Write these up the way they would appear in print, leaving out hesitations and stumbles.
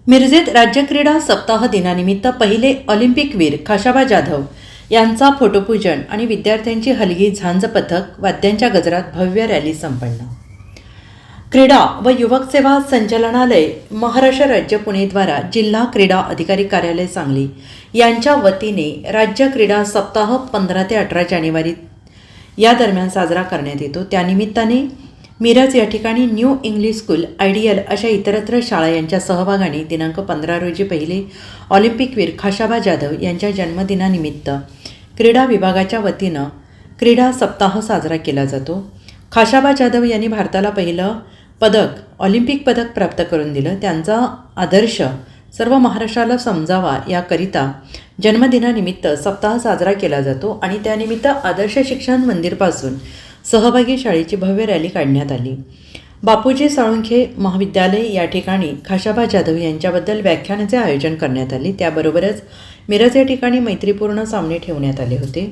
मिरजेत राज्य क्रीडा सप्ताह दिनानिमित्त पहिले ऑलिम्पिकवीर खाशाबा जाधव यांचा फोटोपूजन आणि विद्यार्थ्यांची हलगी झांज पथक वाद्यांच्या गजरात भव्य रॅली संपन्न। क्रीडा व युवक सेवा संचालनालय महाराष्ट्र राज्य पुणे द्वारा जिल्हा क्रीडा अधिकारी कार्यालय सांगली यांच्या वतीने राज्य क्रीडा सप्ताह 15 ते 18 जानेवारी या दरम्यान साजरा करण्यात येतो। त्यानिमित्ताने मिरज या ठिकाणी न्यू इंग्लिश स्कूल, आयडियल अशा इतरत्र शाळा यांच्या सहभागाने दिनांक 15 रोजी पहिले ऑलिम्पिकवीर खाशाबा जाधव यांच्या जन्मदिनानिमित्त क्रीडा विभागाच्या वतीनं क्रीडा सप्ताह साजरा केला जातो। खाशाबा जाधव यांनी भारताला पहिलं ऑलिम्पिक पदक प्राप्त करून दिलं। त्यांचा आदर्श सर्व महाराष्ट्राला समजावा याकरिता जन्मदिनानिमित्त सप्ताह साजरा केला जातो आणि त्यानिमित्त आदर्श शिक्षण मंदिरपासून सहभागी शाळेची भव्य रॅली काढण्यात आली। बापूजी साळुंखे महाविद्यालय या ठिकाणी खाशाबा जाधव यांच्याबद्दल व्याख्यानाचे आयोजन करण्यात आले। त्याबरोबरच मिरज या ठिकाणी मैत्रीपूर्ण सामने ठेवण्यात आले होते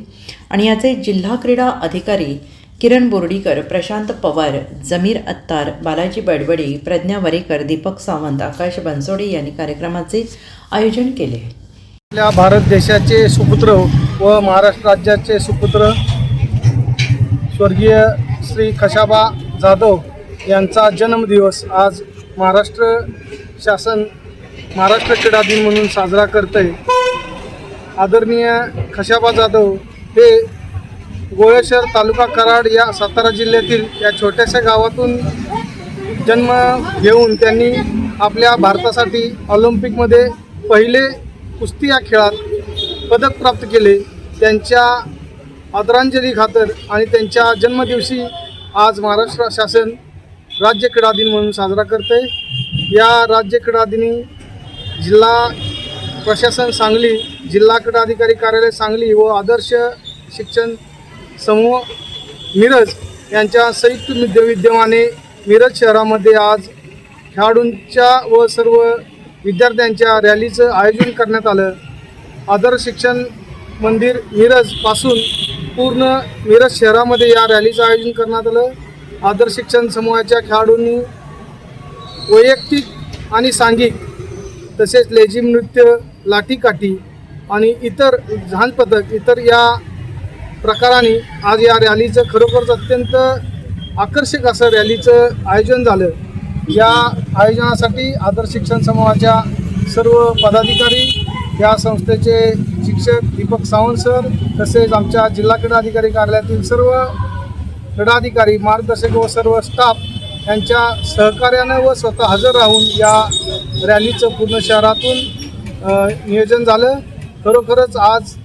आणि याचे जिल्हा क्रीडा अधिकारी किरण बोर्डीकर, प्रशांत पवार, जमीर अत्तार, बालाजी बडबडी, प्रज्ञा वरेकर, दीपक सावंत, आकाश बनसोडे यांनी कार्यक्रमाचे आयोजन केले। आपल्या भारत देशाचे सुपुत्र व महाराष्ट्र राज्याचे सुपुत्र स्वर्गीय श्री खाशाबा जाधव यांचा जन्मदिवस आज महाराष्ट्र शासन महाराष्ट्र क्रीडा दिन म्हणून साजरा करते। आदरणीय खाशाबा जाधव हे गोळेश्वर तालुका कराड या सातारा जिल्ह्यातील या छोट्याशा गावातून जन्म घेऊन त्यांनी आपल्या भारतासाठी ऑलिम्पिकमध्ये पहिले कुस्ती या खेळात पदक प्राप्त केले। त्यांच्या आदरांजली खातर आणि त्यांच्या जन्मदिवशी आज महाराष्ट्र शासन राज्य क्रीडा दिन म्हणून साजरा करते। या राज्य क्रीडा दिनी जिल्हा प्रशासन सांगली, जिल्हा क्रीडा अधिकारी कार्यालय सांगली व आदर्श शिक्षण समूह मिरज यांच्या संयुक्त विद्यमाने मिरज शहरामध्ये आज खेळाडूंच्या व सर्व विद्यार्थ्यांच्या रॅलीचं आयोजन करण्यात आलं। आदर्श शिक्षण मंदिर मिरजपासून पूर्ण मिरज शहरामध्ये या रॅलीचं आयोजन करण्यात आलं। आदर्श शिक्षण समूहाच्या खेळाडूंनी वैयक्तिक आणि सांघिक तसेच लेझिम नृत्य, लाठीकाठी आणि इतर झांज पथक इतर या प्रकाराने आज या रॅलीचं खरोखरच अत्यंत आकर्षक असं रॅलीचं आयोजन झालं। या आयोजनासाठी आदर्श शिक्षण समूहाच्या सर्व पदाधिकारी, या संस्थेचे शिक्षक दीपक सावंत सर तसेच आमच्या जिल्हा क्रीडा अधिकारी कार्यालयातील सर्व क्रीडाधिकारी, मार्गदर्शक व सर्व स्टाफ यांच्या सहकार्यानं व स्वतः हजर राहून या रॅलीचं पूर्ण शहरातून नियोजन झालं। खरोखरच आज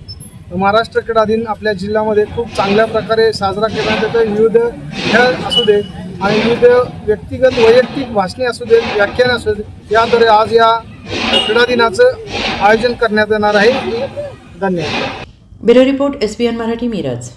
महाराष्ट्र क्रीडा दिन आपल्या जिल्ह्यामध्ये खूप चांगल्या प्रकारे साजरा करण्यात येतो। विविध खेळ असू दे आणि विविध व्यक्तिगत वैयक्तिक भाषणे असू दे, व्याख्यान असू दे, याद्वारे आज या क्रीडा दिनाचं आयोजन करण्यात येणार आहे। धन्यवाद। Bureau report SBN Marathi Miraj.